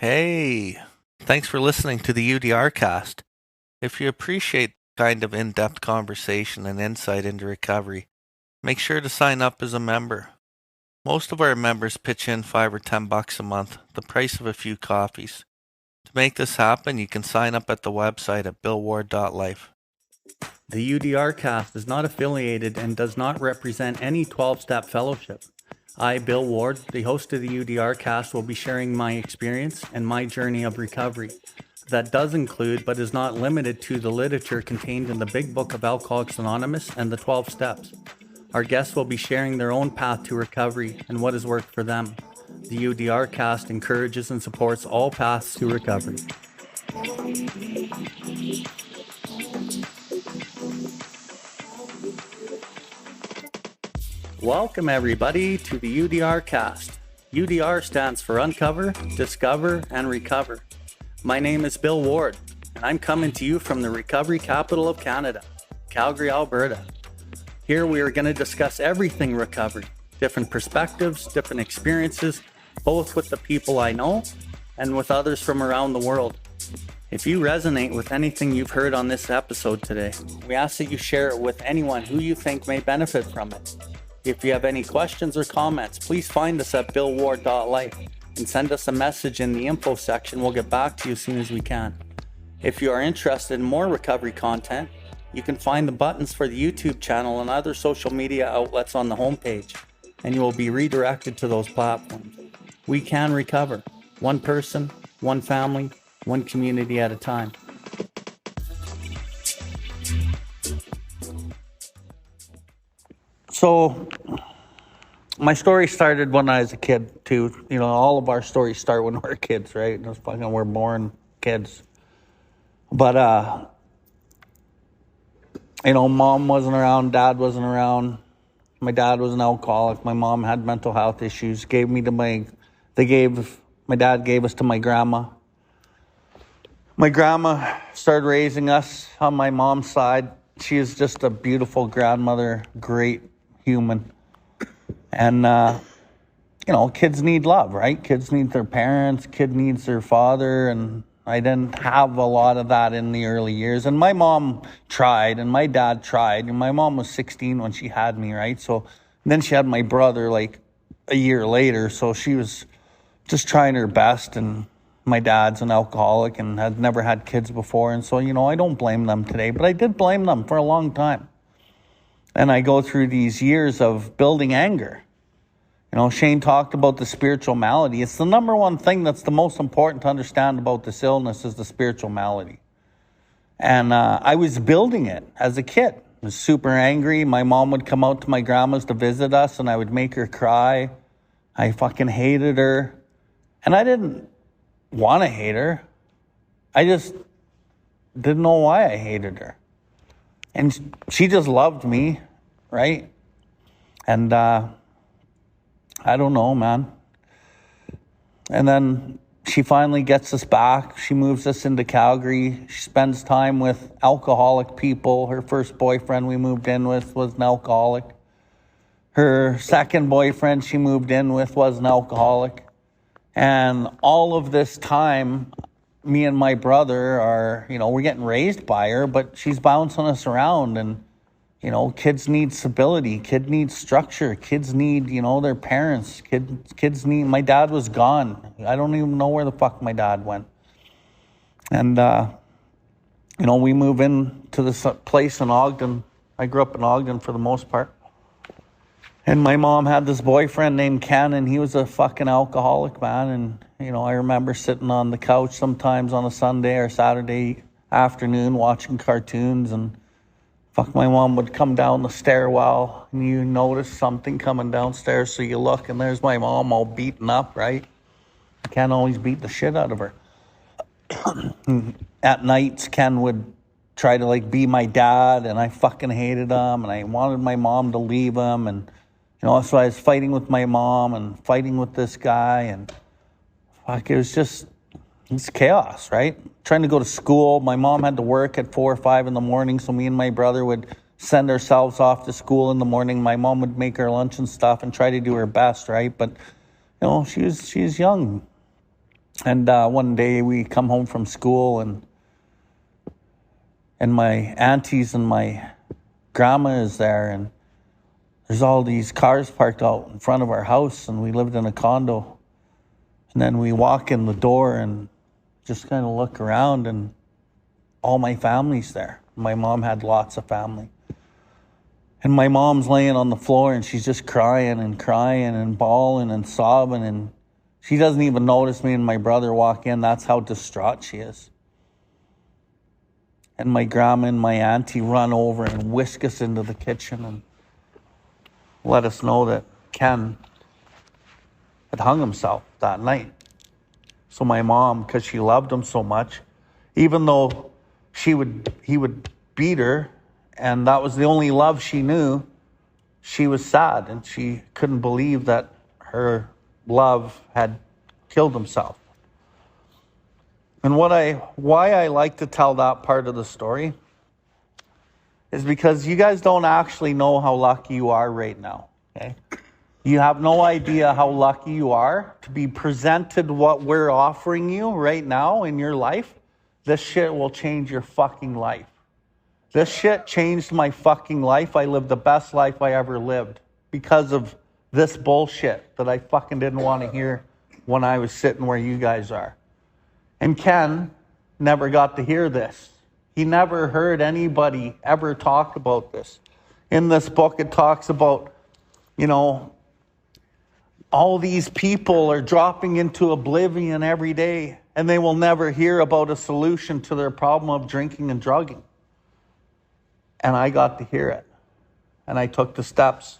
Hey, thanks for listening to the UDRcast. If you appreciate the kind of in-depth conversation and insight into recovery, make sure to sign up as a member. Most of our members pitch in $5 or $10 a month, the price of a few coffees. To make this happen, you can sign up at the website at Billwardlife. The UDRcast is not affiliated and does not represent any 12-step fellowship. I, Bill Ward, the host of the UDRcast, will be sharing my experience and my journey of recovery. That does include, but is not limited to, the literature contained in the Big Book of Alcoholics Anonymous and the 12 Steps. Our guests will be sharing their own path to recovery and what has worked for them. The UDRcast encourages and supports all paths to recovery. Welcome everybody to the UDRcast. UDR stands for Uncover, Discover, and Recover. My name is Bill Ward, and I'm coming to you from the recovery capital of Canada, Calgary, Alberta. Here we are going to discuss everything recovery, different perspectives, different experiences, both with the people I know and with others from around the world. If you resonate with anything you've heard on this episode today, we ask that you share it with anyone who you think may benefit from it. If you have any questions or comments, please find us at billward.life and send us a message in the info section. We'll get back to you as soon as we can. If you are interested in more recovery content, you can find the buttons for the YouTube channel and other social media outlets on the homepage, and you will be redirected to those platforms. We can recover, one person, one family, one community at a time. So, my story started when I was a kid, too. You know, all of our stories start when we're kids, right? It's fucking, we're born kids. But, mom wasn't around, dad wasn't around. My dad was an alcoholic. My mom had mental health issues. My dad gave us to my grandma. My grandma started raising us on my mom's side. She is just a beautiful grandmother, great human. And, kids need love, right? Kids need their parents, kid needs their father, and I didn't have a lot of that in the early years. And my mom tried, and my dad tried, and my mom was 16 when she had me, right? So then she had my brother like a year later, so she was just trying her best, and my dad's an alcoholic and had never had kids before, and so, I don't blame them today, but I did blame them for a long time. And I go through these years of building anger. Shane talked about the spiritual malady. It's the number one thing that's the most important to understand about this illness is the spiritual malady. And I was building it as a kid. I was super angry. My mom would come out to my grandma's to visit us, and I would make her cry. I fucking hated her. And I didn't want to hate her. I just didn't know why I hated her. And she just loved me, right? And I don't know, man. And then she finally gets us back. She moves us into Calgary. She spends time with alcoholic people. Her first boyfriend we moved in with was an alcoholic. Her second boyfriend she moved in with was an alcoholic. And all of this time, me and my brother are, we're getting raised by her, but she's bouncing us around. And, kids need stability. Kids need structure. Kids need, their parents. Kids need, my dad was gone. I don't even know where the fuck my dad went. And, we move into this place in Ogden. I grew up in Ogden for the most part. And my mom had this boyfriend named Ken, and he was a fucking alcoholic, man. And, I remember sitting on the couch sometimes on a Sunday or Saturday afternoon watching cartoons, and my mom would come down the stairwell, and you notice something coming downstairs, so you look, and there's my mom all beaten up, right? I can't always beat the shit out of her. At nights, Ken would try to, be my dad, and I fucking hated him, and I wanted my mom to leave him, and so I was fighting with my mom and fighting with this guy, and it's chaos, right? Trying to go to school. My mom had to work at 4 or 5 in the morning, so me and my brother would send ourselves off to school in the morning. My mom would make her lunch and stuff and try to do her best, right? But, she was young. And one day we come home from school, and my aunties and my grandma is there, and there's all these cars parked out in front of our house, and we lived in a condo. And then we walk in the door and just kind of look around, and all my family's there. My mom had lots of family. And my mom's laying on the floor, and she's just crying and bawling and sobbing, and she doesn't even notice me and my brother walk in. That's how distraught she is. And my grandma and my auntie run over and whisk us into the kitchen and let us know that Ken had hung himself that night. So my mom, because she loved him so much, even though he would beat her, and that was the only love she knew, she was sad, and she couldn't believe that her love had killed himself. And why I like to tell that part of the story is because you guys don't actually know how lucky you are right now, okay? You have no idea how lucky you are to be presented what we're offering you right now in your life. This shit will change your fucking life. This shit changed my fucking life. I lived the best life I ever lived because of this bullshit that I fucking didn't want to hear when I was sitting where you guys are. And Ken never got to hear this. He never heard anybody ever talk about this. In this book, it talks about, all these people are dropping into oblivion every day, and they will never hear about a solution to their problem of drinking and drugging. And I got to hear it. And I took the steps.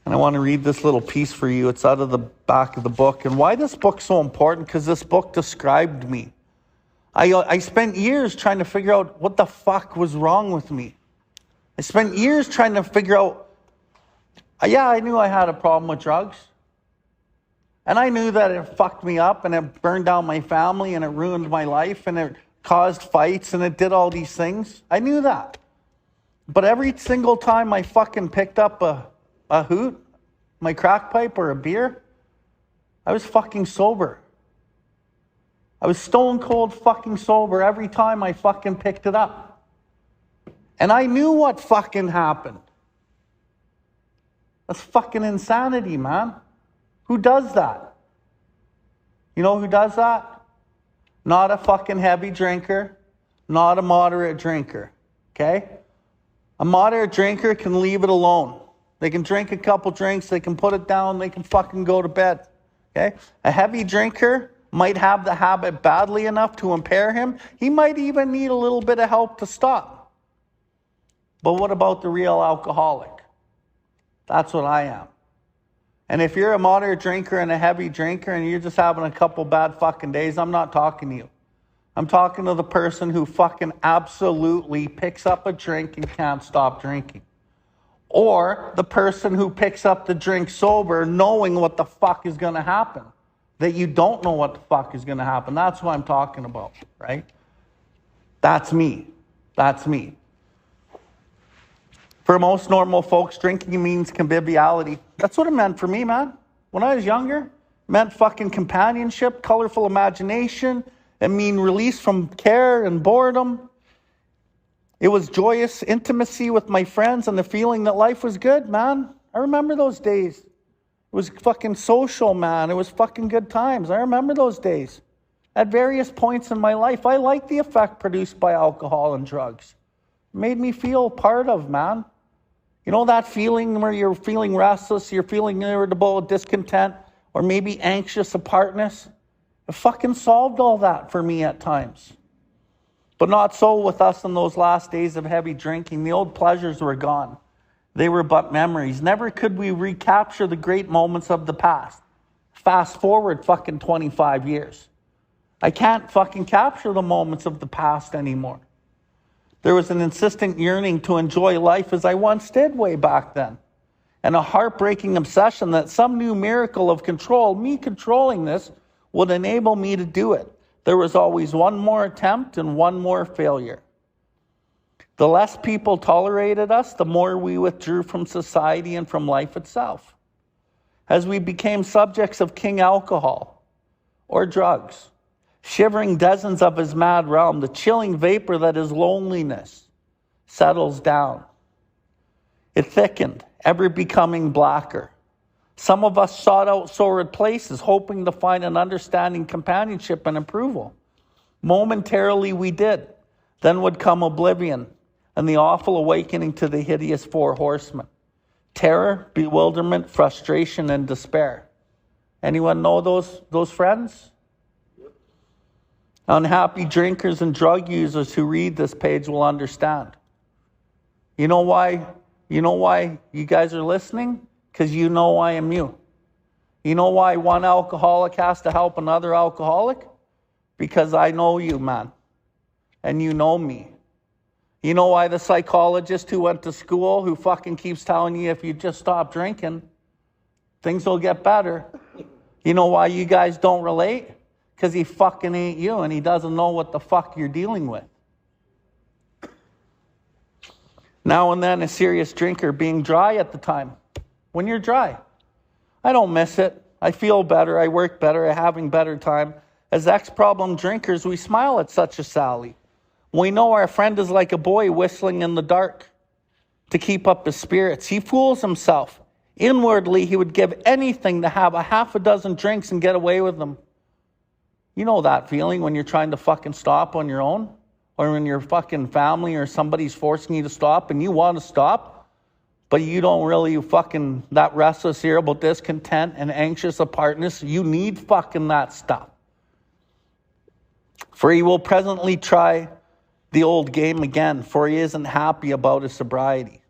And I want to read this little piece for you. It's out of the back of the book. And why this book's so important? Because this book described me. I spent years trying to figure out what the fuck was wrong with me. I spent years trying to figure out, I knew I had a problem with drugs. And I knew that it fucked me up, and it burned down my family, and it ruined my life, and it caused fights, and it did all these things. I knew that. But every single time I fucking picked up a hoot, my crack pipe, or a beer, I was fucking sober. I was stone cold fucking sober every time I fucking picked it up. And I knew what fucking happened. That's fucking insanity, man. Who does that? You know who does that? Not a fucking heavy drinker, not a moderate drinker, okay? A moderate drinker can leave it alone. They can drink a couple drinks, they can put it down, they can fucking go to bed, okay? A heavy drinker might have the habit badly enough to impair him. He might even need a little bit of help to stop. But what about the real alcoholic? That's what I am. And if you're a moderate drinker and a heavy drinker and you're just having a couple bad fucking days, I'm not talking to you. I'm talking to the person who fucking absolutely picks up a drink and can't stop drinking. Or the person who picks up the drink sober knowing what the fuck is going to happen. That you don't know what the fuck is going to happen. That's what I'm talking about, right? That's me. That's me. For most normal folks, drinking means conviviality. That's what it meant for me, man. When I was younger, it meant fucking companionship, colorful imagination. It mean release from care and boredom. It was joyous intimacy with my friends and the feeling that life was good, man. I remember those days. It was fucking social, man. It was fucking good times. I remember those days. At various points in my life, I liked the effect produced by alcohol and drugs. It made me feel part of, man. You know that feeling where you're feeling restless, you're feeling irritable, discontent, or maybe anxious apartness? It fucking solved all that for me at times. But not so with us in those last days of heavy drinking. The old pleasures were gone. They were but memories. Never could we recapture the great moments of the past. Fast forward fucking 25 years. I can't fucking capture the moments of the past anymore. There was an insistent yearning to enjoy life as I once did way back then. And a heartbreaking obsession that some new miracle of control, me controlling this, would enable me to do it. There was always one more attempt and one more failure. The less people tolerated us, the more we withdrew from society and from life itself. As we became subjects of King Alcohol, or drugs. Shivering dozens of his mad realm, the chilling vapor that is loneliness settles down. It thickened, ever becoming blacker. Some of us sought out sordid places, hoping to find an understanding companionship and approval. Momentarily we did. Then would come oblivion and the awful awakening to the hideous four horsemen. Terror, bewilderment, frustration, and despair. Anyone know those friends? Unhappy drinkers and drug users who read this page will understand. You know why you guys are listening? Because you know I am you. You know why one alcoholic has to help another alcoholic? Because I know you, man. And you know me. You know why the psychologist who went to school, who fucking keeps telling you if you just stop drinking, things will get better. You know why you guys don't relate? Because he fucking ain't you and he doesn't know what the fuck you're dealing with. Now and then a serious drinker being dry at the time. When you're dry. I don't miss it. I feel better. I work better. I'm having better time. As ex-problem drinkers, we smile at such a sally. We know our friend is like a boy whistling in the dark to keep up his spirits. He fools himself. Inwardly, he would give anything to have a half a dozen drinks and get away with them. You know that feeling when you're trying to fucking stop on your own? Or when your fucking family or somebody's forcing you to stop and you want to stop, but you don't really fucking, that restless, irritable, discontent, and anxious apartness, you need fucking that stuff. For he will presently try the old game again, for he isn't happy about his sobriety.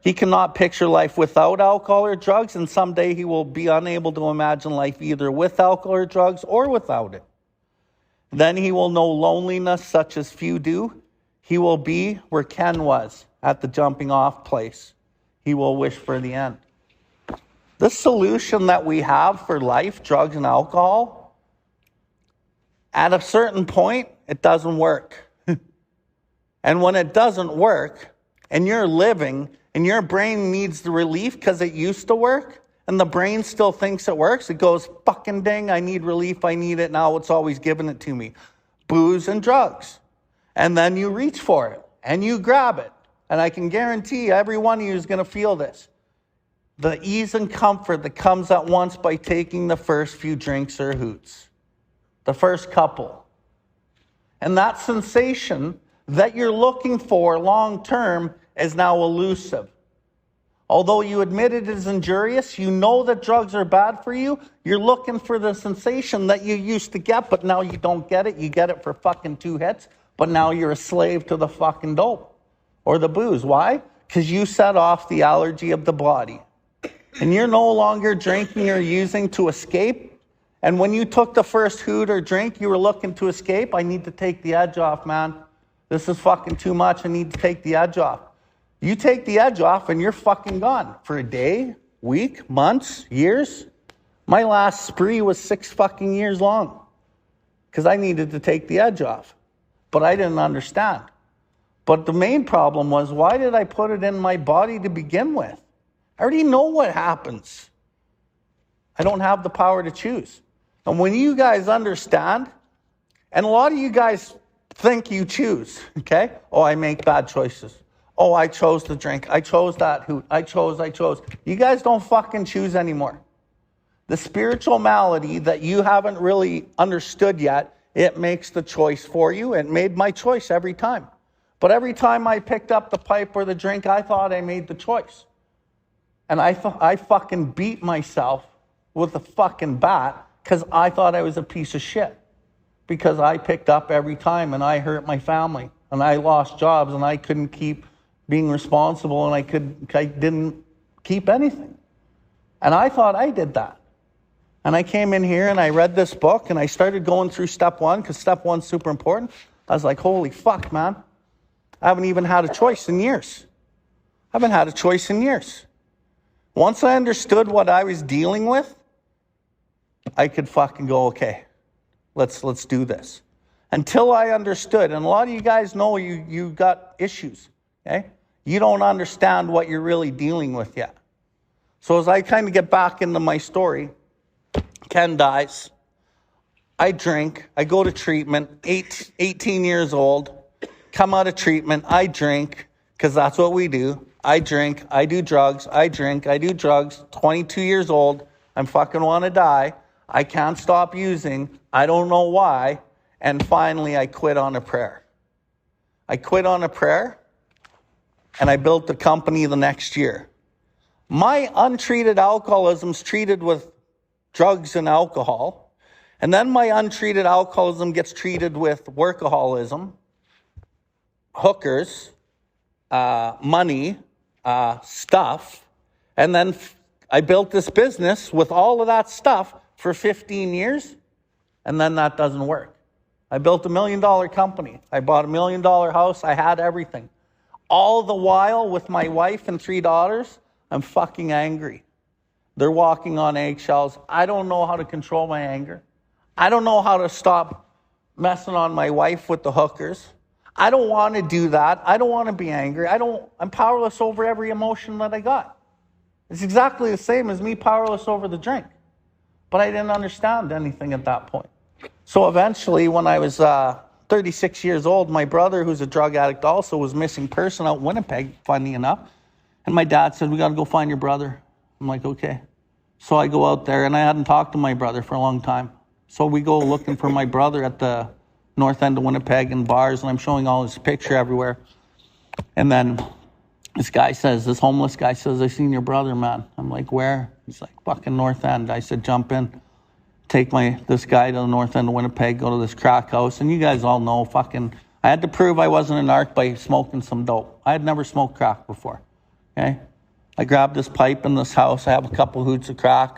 He cannot picture life without alcohol or drugs, and someday he will be unable to imagine life either with alcohol or drugs or without it. Then he will know loneliness such as few do. He will be where Ken was, at the jumping off place. He will wish for the end. The solution that we have for life, drugs and alcohol, at a certain point, it doesn't work. And when it doesn't work, and you're living, and your brain needs the relief because it used to work, and the brain still thinks it works, it goes, fucking dang, I need relief, I need it, now it's always giving it to me. Booze and drugs. And then you reach for it, and you grab it. And I can guarantee every one of you is going to feel this. The ease and comfort that comes at once by taking the first few drinks or hoots. The first couple. And that sensation that you're looking for long term is now elusive. Although you admit it is injurious, you know that drugs are bad for you, you're looking for the sensation that you used to get, but now you don't get it. You get it for fucking 2 hits, but now you're a slave to the fucking dope or the booze. Why? Because you set off the allergy of the body. And you're no longer drinking or using to escape. And when you took the first hoot or drink, you were looking to escape. I need to take the edge off, man. This is fucking too much. I need to take the edge off. You take the edge off and you're fucking gone for a day, week, months, years. My last spree was 6 fucking years long because I needed to take the edge off, but I didn't understand. But the main problem was, why did I put it in my body to begin with? I already know what happens. I don't have the power to choose. And when you guys understand, and a lot of you guys think you choose, okay? Oh, I make bad choices. Oh, I chose to drink. I chose that hoot. I chose. You guys don't fucking choose anymore. The spiritual malady that you haven't really understood yet, it makes the choice for you. It made my choice every time. But every time I picked up the pipe or the drink, I thought I made the choice. And I fucking beat myself with a fucking bat because I thought I was a piece of shit. Because I picked up every time and I hurt my family. And I lost jobs and I couldn't keep being responsible, and I didn't keep anything. And I thought I did that. And I came in here and I read this book and I started going through step 1 because step 1's super important. I was like, holy fuck, man. I haven't even had a choice in years. I haven't had a choice in years. Once I understood what I was dealing with, I could fucking go, okay, let's do this. Until I understood, and a lot of you guys know you got issues. Okay? You don't understand what you're really dealing with yet. So as I kind of get back into my story, Ken dies. I drink, I go to treatment, 18 years old, come out of treatment, I drink, because that's what we do. I drink, I do drugs, I drink, I do drugs, 22 years old, I'm fucking want to die. I can't stop using, I don't know why, and finally I quit on a prayer. I quit on a prayer, and I built the company the next year. My untreated alcoholism's treated with drugs and alcohol, and then my untreated alcoholism gets treated with workaholism, hookers, money, stuff, and then I built this business with all of that stuff for 15 years, and then that doesn't work. I built $1 million company. I bought $1 million house. I had everything. All the while, with my wife and 3 daughters, I'm fucking angry. They're walking on eggshells. I don't know how to control my anger. I don't know how to stop messing on my wife with the hookers. I don't want to do that. I don't want to be angry. I'm powerless over every emotion that I got. It's exactly the same as me powerless over the drink. But I didn't understand anything at that point. So eventually, when I was 36 years old, my brother, who's a drug addict also, was missing person out in Winnipeg, funny enough. And my dad said, we got to go find your brother. I'm like, okay. So I go out there, and I hadn't talked to my brother for a long time. So we go looking for my brother at the north end of Winnipeg in bars, and I'm showing all his picture everywhere. And then this homeless guy says, I seen your brother, man. I'm like, where? He's like, fucking north end. I said, jump in. Take this guy to the north end of Winnipeg, go to this crack house. And you guys all know, I had to prove I wasn't a narc by smoking some dope. I had never smoked crack before. Okay? I grabbed this pipe in this house. I have a couple hoots of crack.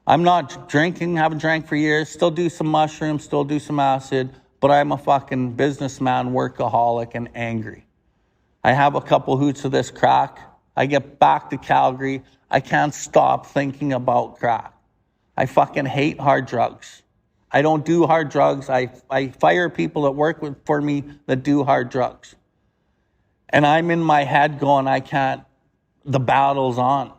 I'm not drinking, haven't drank for years. Still do some mushrooms, still do some acid. But I'm a fucking businessman, workaholic, and angry. I have a couple hoots of this crack. I get back to Calgary. I can't stop thinking about crack. I fucking hate hard drugs. I don't do hard drugs. I fire people that work for me that do hard drugs. And I'm in my head going, the battle's on.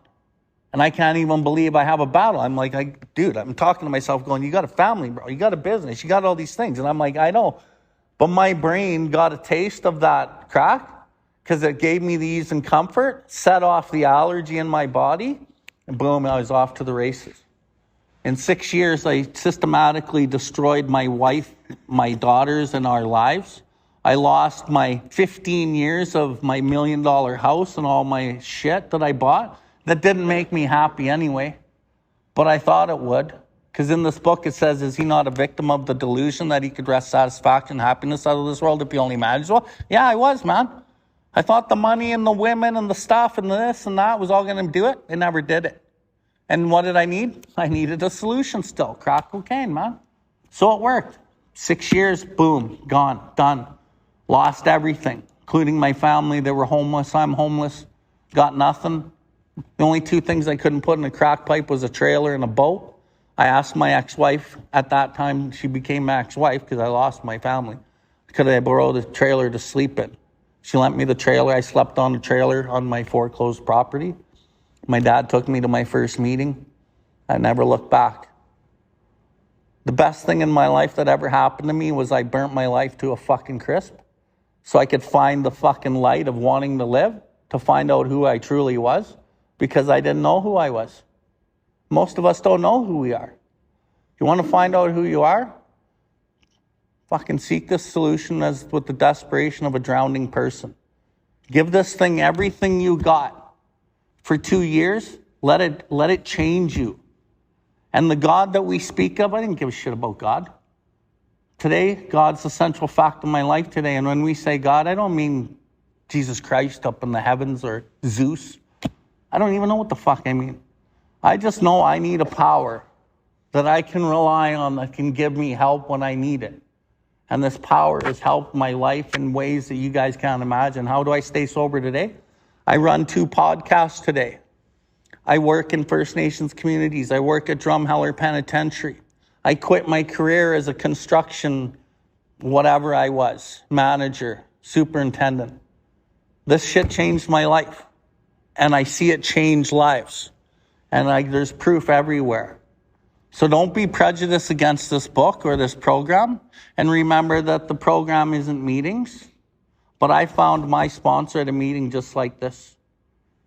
And I can't even believe I have a battle. I'm like, I'm talking to myself going, you got a family, bro. You got a business. You got all these things. And I'm like, I know. But my brain got a taste of that crack because it gave me the ease and comfort, set off the allergy in my body, and boom, I was off to the races. In 6 years, I systematically destroyed my wife, my daughters, and our lives. I lost my 15 years of my $1 million house and all my shit that I bought. That didn't make me happy anyway, but I thought it would. Because in this book it says, is he not a victim of the delusion that he could wrest satisfaction and happiness out of this world if he only managed well? Yeah, I was, man. I thought the money and the women and the stuff and this and that was all going to do it. It never did it. And what did I need? I needed a solution still. Crack cocaine, man. So it worked. 6 years, boom, gone, done. Lost everything, including my family. They were homeless. I'm homeless. Got nothing. The only 2 things I couldn't put in a crack pipe was a trailer and a boat. I asked my ex-wife at that time, she became my ex-wife because I lost my family. Could I borrow the trailer to sleep in? She lent me the trailer. I slept on the trailer on my foreclosed property. My dad took me to my first meeting. I never looked back. The best thing in my life that ever happened to me was I burnt my life to a fucking crisp so I could find the fucking light of wanting to live, to find out who I truly was. Because I didn't know who I was. Most of us don't know who we are. You want to find out who you are? Fucking seek this solution as with the desperation of a drowning person. Give this thing everything you got. For 2 years, let it change you. And the God that we speak of, I didn't give a shit about God. Today, God's the central fact of my life today. And when we say God, I don't mean Jesus Christ up in the heavens or Zeus. I don't even know what the fuck I mean. I just know I need a power that I can rely on that can give me help when I need it. And this power has helped my life in ways that you guys can't imagine. How do I stay sober today? I run 2 podcasts today. I work in First Nations communities. I work at Drumheller Penitentiary. I quit my career as a construction, whatever I was, manager, superintendent. This shit changed my life. And I see it change lives. And there's proof everywhere. So don't be prejudiced against this book or this program. And remember that the program isn't meetings. But I found my sponsor at a meeting just like this.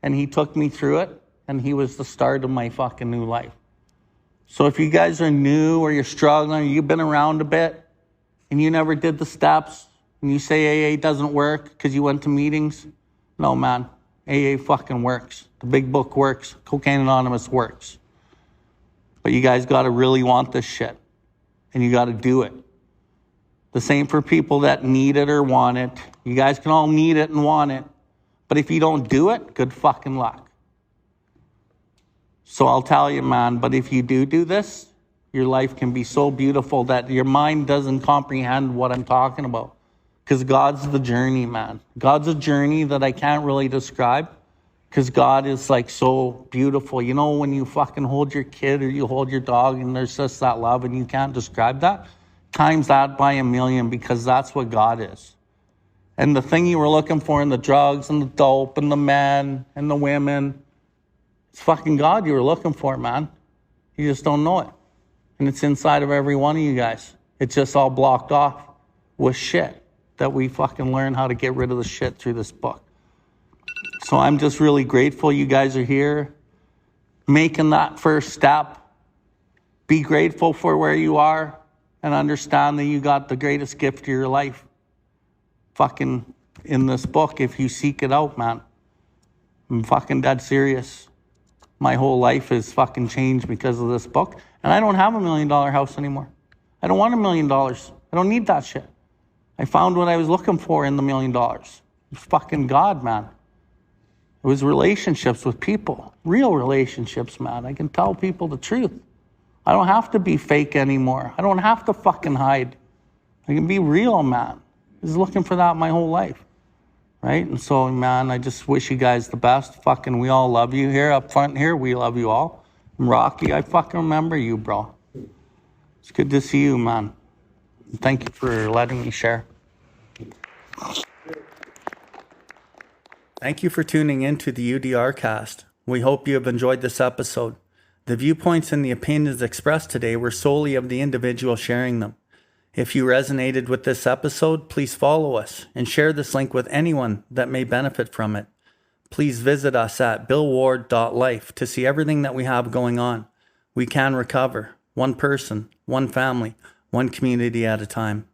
And he took me through it. And he was the start of my fucking new life. So if you guys are new or you're struggling, or you've been around a bit and you never did the steps and you say AA doesn't work because you went to meetings, no, man. AA fucking works. The big book works. Cocaine Anonymous works. But you guys got to really want this shit. And you got to do it. The same for people that need it or want it. You guys can all need it and want it. But if you don't do it, good fucking luck. So I'll tell you, man, but if you do this, your life can be so beautiful that your mind doesn't comprehend what I'm talking about. Because God's the journey, man. God's a journey that I can't really describe. Because God is like so beautiful. You know, when you fucking hold your kid or you hold your dog and there's just that love and you can't describe that, times that by 1,000,000, because that's what God is. And the thing you were looking for in the drugs and the dope and the men and the women, it's fucking God you were looking for, man. You just don't know it. And it's inside of every one of you guys. It's just all blocked off with shit that we fucking learn how to get rid of the shit through this book. So I'm just really grateful you guys are here, making that first step. Be grateful for where you are and understand that you got the greatest gift of your life fucking in this book if you seek it out, man. I'm fucking dead serious. My whole life is fucking changed because of this book. And I don't have $1 million house anymore. I don't want $1 million. I don't need that shit. I found what I was looking for in the $1 million. It's fucking God, man. It was relationships with people. Real relationships, man. I can tell people the truth. I don't have to be fake anymore. I don't have to fucking hide. I can be real, man. I was looking for that my whole life. Right? And so, man, I just wish you guys the best. Fucking, we all love you here up front here. We love you all. And Rocky, I fucking remember you, bro. It's good to see you, man. Thank you for letting me share. Thank you for tuning in to the Theudrcast. We hope you have enjoyed this episode. The viewpoints and the opinions expressed today were solely of the individual sharing them. If you resonated with this episode, please follow us and share this link with anyone that may benefit from it. Please visit us at Billwardlife to see everything that we have going on. We can recover, one person, one family, one community at a time.